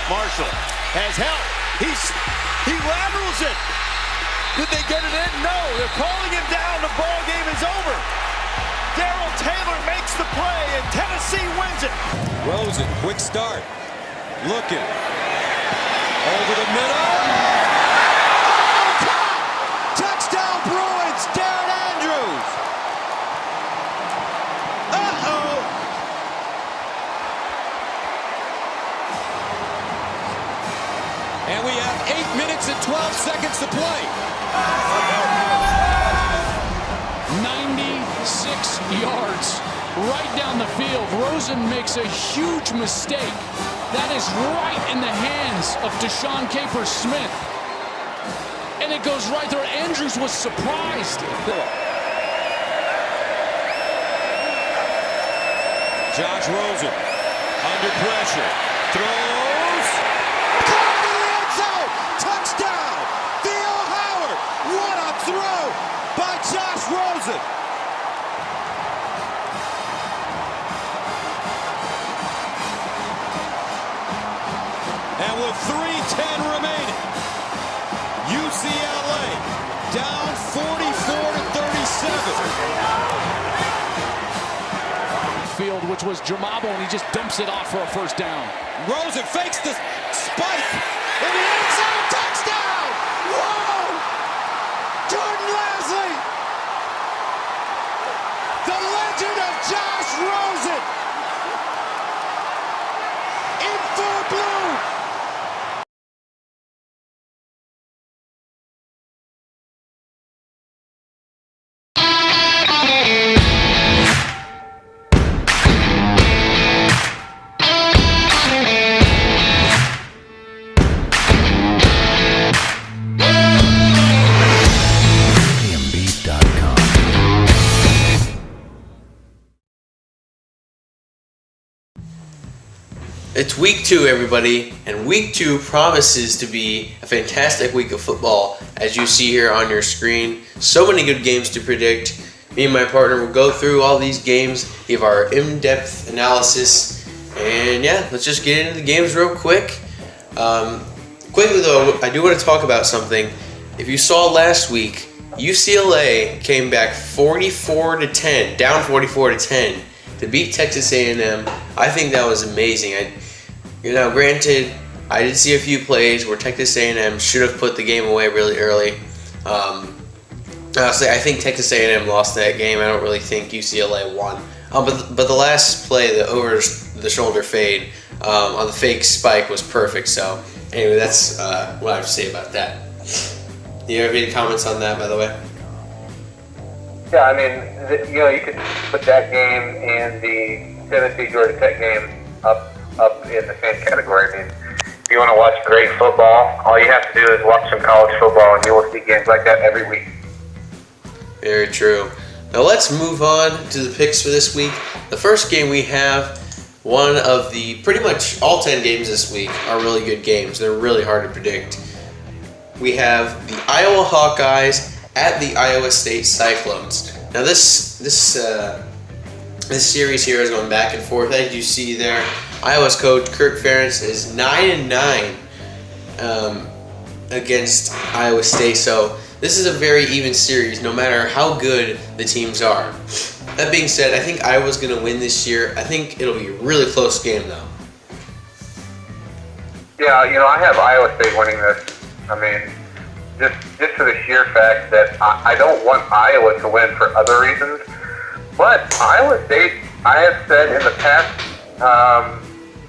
Marshall has help. He laterals it. Did they get it in? No, they're calling him down. The ball game is over. Darrell Taylor makes the play, and Tennessee wins it. Rosen, quick start. Looking. Over the middle. Oh, touchdown Bruins, Darren Andrews. Uh-oh. And we have 8 minutes and 12 seconds to play. 96 yards right down the field. Rosen makes a huge mistake. That is right in the hands of Deshaun Capers-Smith. And it goes right there. Andrews was surprised. Josh Rosen under pressure. Throws. Caught in the end zone. Touchdown. Theo Howard. What a throw by Josh Rosen. And with 3:10 remaining, UCLA down 44-37. Field, which was Jamabo, and he just dumps it off for a first down. Rosen fakes the spike in the end zone. Touchdown! Whoa! Jordan Lasley! The legend of Josh Rosen! In full bloom! It's week 2, everybody, and week 2 promises to be a fantastic week of football, as you see here on your screen. So many good games to predict. Me and my partner will go through all these games, give our in-depth analysis, and yeah, let's just get into the games real quick. Quickly though, I do want to talk about something. If you saw last week, UCLA came back 44-10, down 44-10, to beat Texas A&M. I think that was amazing. Granted, I did see a few plays where Texas A&M should have put the game away really early. Honestly, I think Texas A&M lost that game. I don't really think UCLA won. But the last play, the over-the-shoulder fade on the fake spike was perfect. So anyway, that's what I have to say about that. Do you have any comments on that, by the way? Yeah, I mean, you could put that game and the Tennessee-Georgia Tech game up in the same category. I mean, if you want to watch great football, all you have to do is watch some college football, and you will see games like that every week. Very true. Now let's move on to the picks for this week. The first game we have, one of the pretty much all 10 games this week are really good games. They're really hard to predict. We have the Iowa Hawkeyes at the Iowa State Cyclones. Now this series here is going back and forth. As you see there, Iowa's coach Kirk Ferentz is 9-9 against Iowa State. So this is a very even series, no matter how good the teams are. That being said, I think Iowa's going to win this year. I think it'll be a really close game, though. Yeah, I have Iowa State winning this. I mean, just for the sheer fact that I don't want Iowa to win for other reasons. But Iowa State, I have said in the past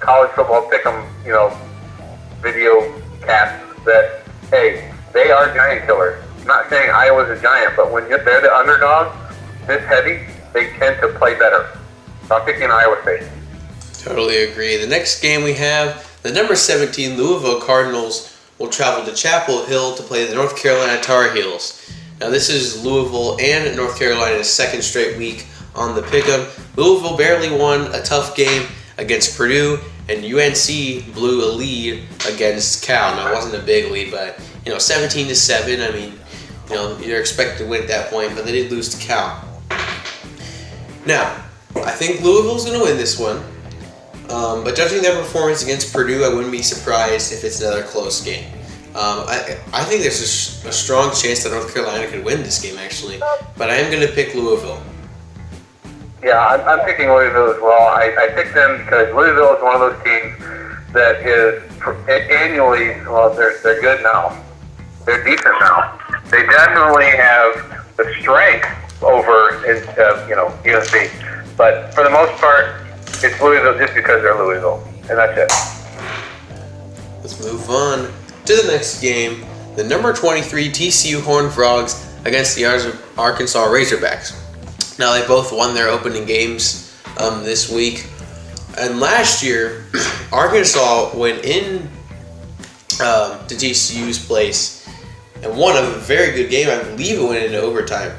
college football pick'em, video casts that, hey, they are giant killers. I'm not saying Iowa's a giant, but when they're the underdog, this heavy, they tend to play better. So I'm picking Iowa State. Totally agree. The next game we have, the number 17 Louisville Cardinals will travel to Chapel Hill to play the North Carolina Tar Heels. Now this is Louisville and North Carolina's second straight week on the pick'em. Louisville barely won a tough game against Purdue, and UNC blew a lead against Cal. Now it wasn't a big lead, but 17-7. I mean, you're expected to win at that point, but they did lose to Cal. Now, I think Louisville's going to win this one. But judging their performance against Purdue, I wouldn't be surprised if it's another close game. I think there's a strong chance that North Carolina could win this game, actually. But I am going to pick Louisville. Yeah, I'm picking Louisville as well. I picked them because Louisville is one of those teams that is annually, well, they're good now. They're decent now. They definitely have the strength over USC. But for the most part, it's Louisville just because they're Louisville. And that's it. Let's move on to the next game. The number 23 TCU Horned Frogs against the Arkansas Razorbacks. Now, they both won their opening games this week. And last year, Arkansas went in to TCU's place and won a very good game. I believe it went into overtime.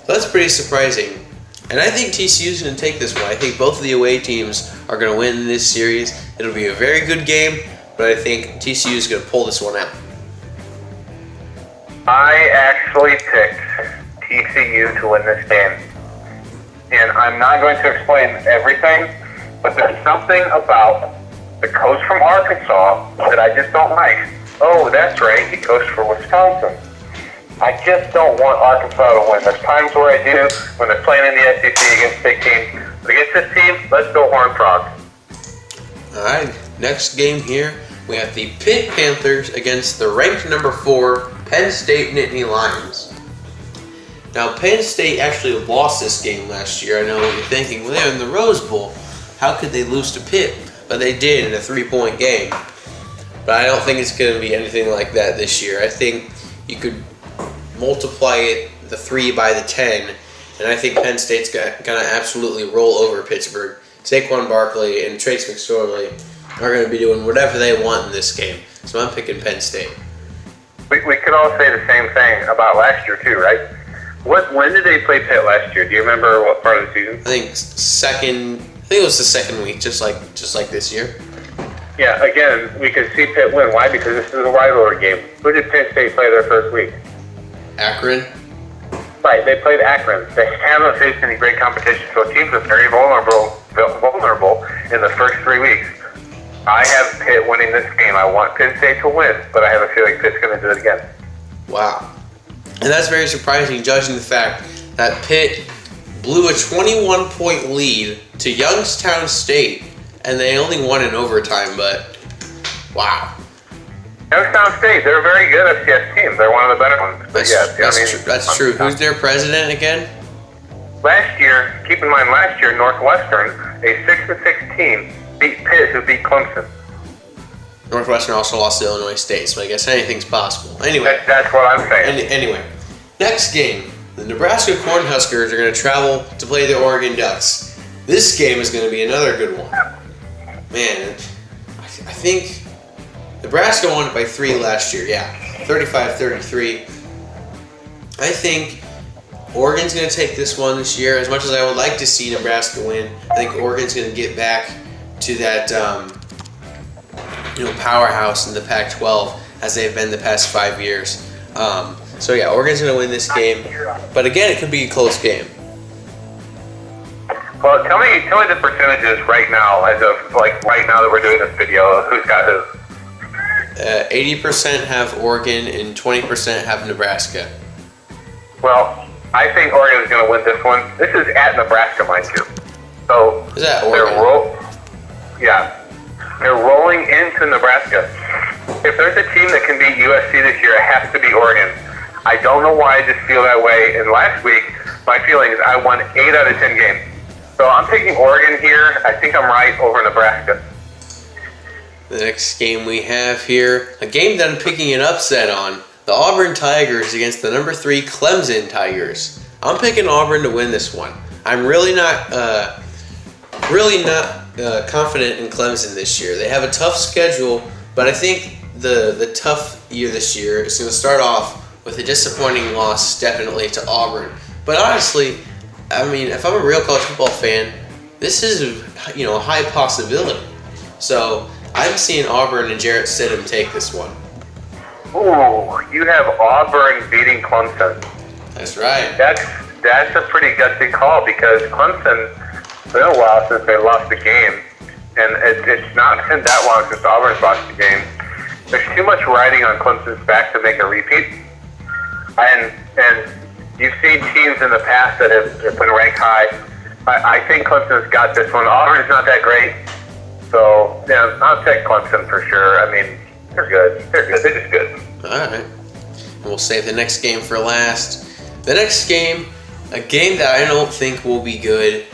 So that's pretty surprising. And I think TCU's going to take this one. I think both of the away teams are going to win this series. It'll be a very good game, but I think TCU is going to pull this one out. I actually picked TCU to win this game. And I'm not going to explain everything, but there's something about the coach from Arkansas that I just don't like. Oh, that's right, he coached for Wisconsin. I just don't want Arkansas to win. There's times where I do when they're playing in the SEC against big teams. But against this team, let's go Horned Frogs. All right, next game here, we have the Pitt Panthers against the ranked number 4 Penn State Nittany Lions. Now, Penn State actually lost this game last year. I know what you're thinking. Well, they're in the Rose Bowl. How could they lose to Pitt? But they did in a 3-point game. But I don't think it's going to be anything like that this year. I think you could multiply the 3 by the 10, and I think Penn State's going to absolutely roll over Pittsburgh. Saquon Barkley and Trace McSorley are going to be doing whatever they want in this game. So I'm picking Penn State. We could all say the same thing about last year too, right? When did they play Pitt last year? Do you remember what part of the season? I think it was the second week, just like this year. Yeah, again, we could see Pitt win. Why? Because this is a rivalry game. Who did Penn State play their first week? Akron. Right, they played Akron. They haven't faced any great competition, so teams are very vulnerable in the first 3 weeks. I have Pitt winning this game. I want Penn State to win, but I have a feeling Pitt's going to do it again. Wow. And that's very surprising, judging the fact that Pitt blew a 21-point lead to Youngstown State, and they only won in overtime, but wow. Youngstown State, they're a very good FCS team. They're one of the better ones. That's true. Who's their president again? Last year, keep in mind, Northwestern, a 6-6 team, beat Pitt, who beat Clemson. Northwestern also lost to Illinois State, so I guess anything's possible. Anyway, that's what I'm saying. Anyway, next game, the Nebraska Cornhuskers are going to travel to play the Oregon Ducks. This game is going to be another good one. Man, I think Nebraska won it by 3 last year. Yeah, 35-33. I think Oregon's going to take this one this year. As much as I would like to see Nebraska win, I think Oregon's going to get back to that powerhouse in the Pac-12 as they've been the past 5 years. So yeah, Oregon's going to win this game, but again, it could be a close game. Well, tell me the percentages right now, right now that we're doing this video. Who's got who? 80% have Oregon and 20% have Nebraska. Well, I think Oregon's going to win this one. This is at Nebraska, mind you. So is that Oregon? They're rolling into Nebraska. If there's a team that can beat USC this year, it has to be Oregon. I don't know why I just feel that way. And last week, my feeling is I won 8 out of 10 games. So I'm taking Oregon here. I think I'm right over Nebraska. The next game we have here, a game that I'm picking an upset on, the Auburn Tigers against the number 3 Clemson Tigers. I'm picking Auburn to win this one. I'm really not confident in Clemson this year. They have a tough schedule, but I think the tough year this year is going to start off with a disappointing loss, definitely, to Auburn. But honestly, I mean, if I'm a real college football fan, this is a high possibility. So I'm seeing Auburn and Jarrett Stidham take this one. Ooh, you have Auburn beating Clemson. That's right. That's a pretty gutsy call because Clemson, it's been a while since they lost a game. and it's not been that long since Auburn's lost the game. There's too much riding on Clemson's back to make a repeat. And you've seen teams in the past that have been ranked high. I think Clemson's got this one. Auburn's not that great. So, yeah, I'll take Clemson for sure. I mean, they're good. They're good. They're just good. All right. And we'll save the next game for last. The next game, a game that I don't think will be good.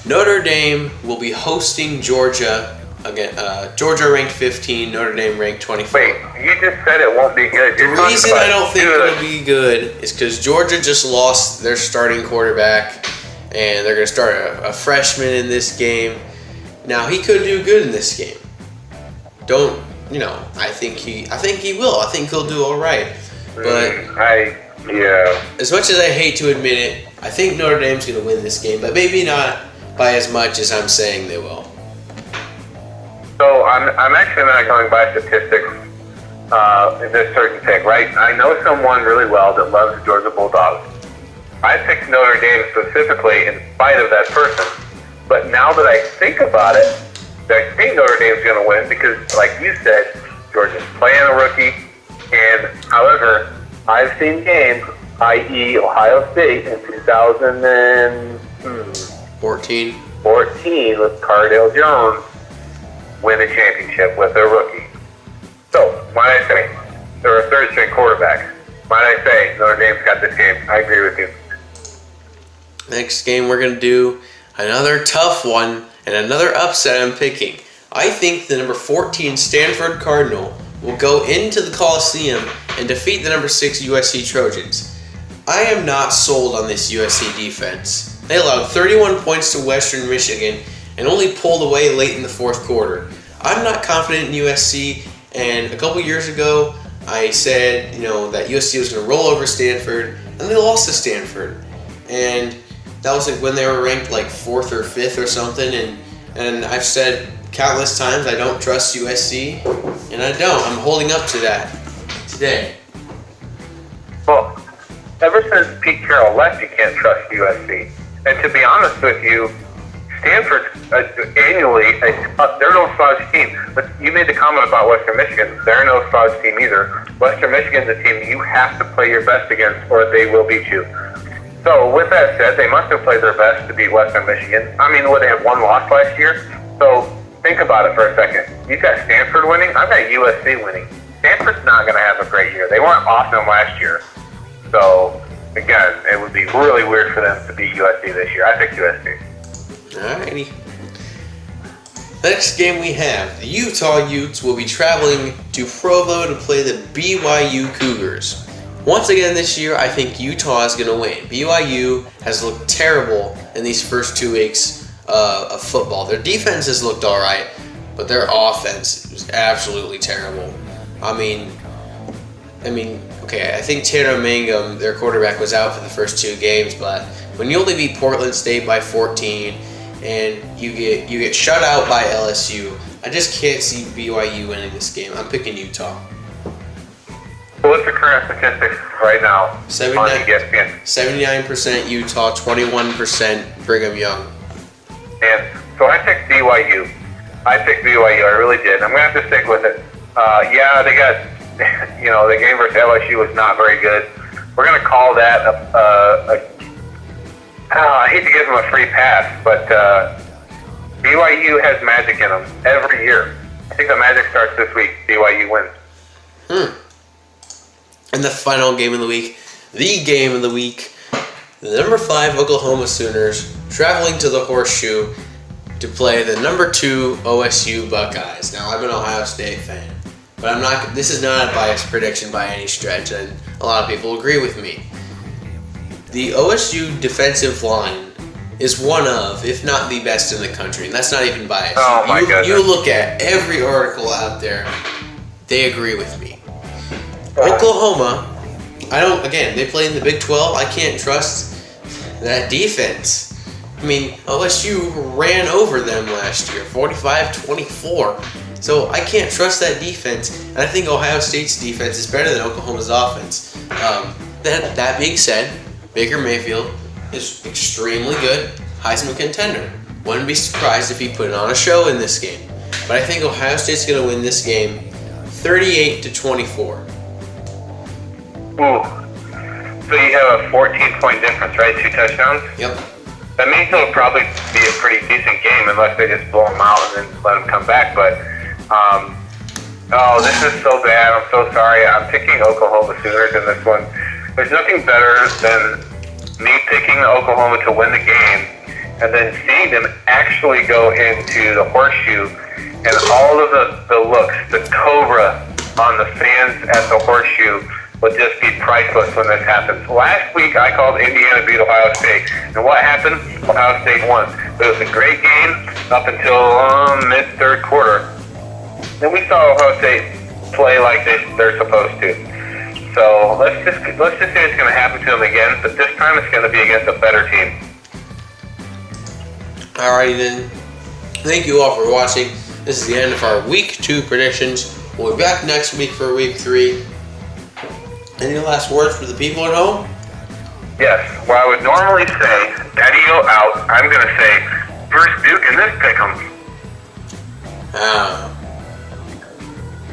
Notre Dame will be hosting Georgia. Again, Georgia ranked 15, Notre Dame ranked 24. Wait, you just said it won't be good. The reason I don't think it'll be good is because Georgia just lost their starting quarterback, and they're going to start a freshman in this game. Now, he could do good in this game. I think he will. I think he'll do all right. But as much as I hate to admit it, I think Notre Dame's going to win this game, but maybe not by as much as I'm saying they will. So I'm actually not going by statistics in this certain pick, right? I know someone really well that loves the Georgia Bulldogs. I picked Notre Dame specifically in spite of that person. But now that I think about it, I think Notre Dame's going to win because, like you said, Georgia's playing a rookie. And, however, I've seen games, i.e. Ohio State in 2014 with Cardale Jones win a championship with a rookie. So, might I say, they're a third-string quarterback. Might I say, Notre Dame's got this game. I agree with you. Next game we're going to do another tough one and another upset I'm picking. I think the number 14 Stanford Cardinal will go into the Coliseum and defeat the number 6 USC Trojans. I am not sold on this USC defense. They allowed 31 points to Western Michigan and only pulled away late in the fourth quarter. I'm not confident in USC, and a couple years ago I said, that USC was going to roll over Stanford, and they lost to Stanford. And that was like when they were ranked like 4th or 5th or something, and I've said countless times I don't trust USC, and I don't. I'm holding up to that today. Well, ever since Pete Carroll left, you can't trust USC. And to be honest with you, Stanford annually, they're no slouch team. But you made the comment about Western Michigan. They're no slouch team either. Western Michigan's a team you have to play your best against, or they will beat you. So with that said, they must have played their best to beat Western Michigan. I mean, they had one loss last year? So think about it for a second. You've got Stanford winning. I've got USC winning. Stanford's not going to have a great year. They weren't awesome last year. So, again, it would be really weird for them to beat USC this year. I pick USC. Alrighty. Next game we have, the Utah Utes will be traveling to Provo to play the BYU Cougars. Once again this year, I think Utah is going to win. BYU has looked terrible in these first 2 weeks of football. Their defense has looked all right, but their offense was absolutely terrible. I mean, okay, I think Tanner Mangum, their quarterback, was out for the first 2 games, but when you only beat Portland State by 14 and you get shut out by LSU, I just can't see BYU winning this game. I'm picking Utah. What's the current statistics right now on ESPN? 79% Utah, 21% Brigham Young. And so I picked BYU. I really did. I'm going to have to stick with it. They got, the game versus LSU was not very good. We're going to call that I hate to give them a free pass, but BYU has magic in them every year. I think the magic starts this week. BYU wins. And the final game of the week, the number 5 Oklahoma Sooners traveling to the Horseshoe to play the number 2 OSU Buckeyes. Now, I'm an Ohio State fan, but this is not a biased prediction by any stretch, and a lot of people agree with me. The OSU defensive line is one of, if not the best in the country, and that's not even biased. Oh my goodness. You look at every article out there, they agree with me. Oklahoma, they play in the Big 12. I can't trust that defense. I mean, OSU ran over them last year, 45-24. So I can't trust that defense, and I think Ohio State's defense is better than Oklahoma's offense. That being said, Baker Mayfield is extremely good, Heisman contender. Wouldn't be surprised if he put on a show in this game. But I think Ohio State's going to win this game 38-24. Ooh. So you have a 14-point difference, right? 2 touchdowns? Yep. That means it'll probably be a pretty decent game unless they just blow them out and then let them come back. But, oh, this is so bad. I'm so sorry. I'm picking Oklahoma Sooners in this one. There's nothing better than me picking Oklahoma to win the game and then seeing them actually go into the horseshoe and all of the looks, the cobra on the fans at the horseshoe will just be priceless when this happens. Last week, I called Indiana beat Ohio State. And what happened? Ohio State won. It was a great game up until mid-third quarter. Then we saw Ohio State play like they're supposed to. So let's just say it's going to happen to them again, but this time it's going to be against a better team. Alrighty then. Thank you all for watching. This is the end of our Week 2 predictions. We'll be back next week for Week 3. Any last words for the people at home? Yes. Well, I would normally say, Daddy-O out. I'm going to say, first Duke in this pick'em.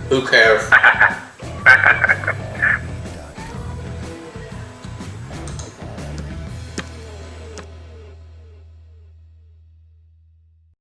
Who cares?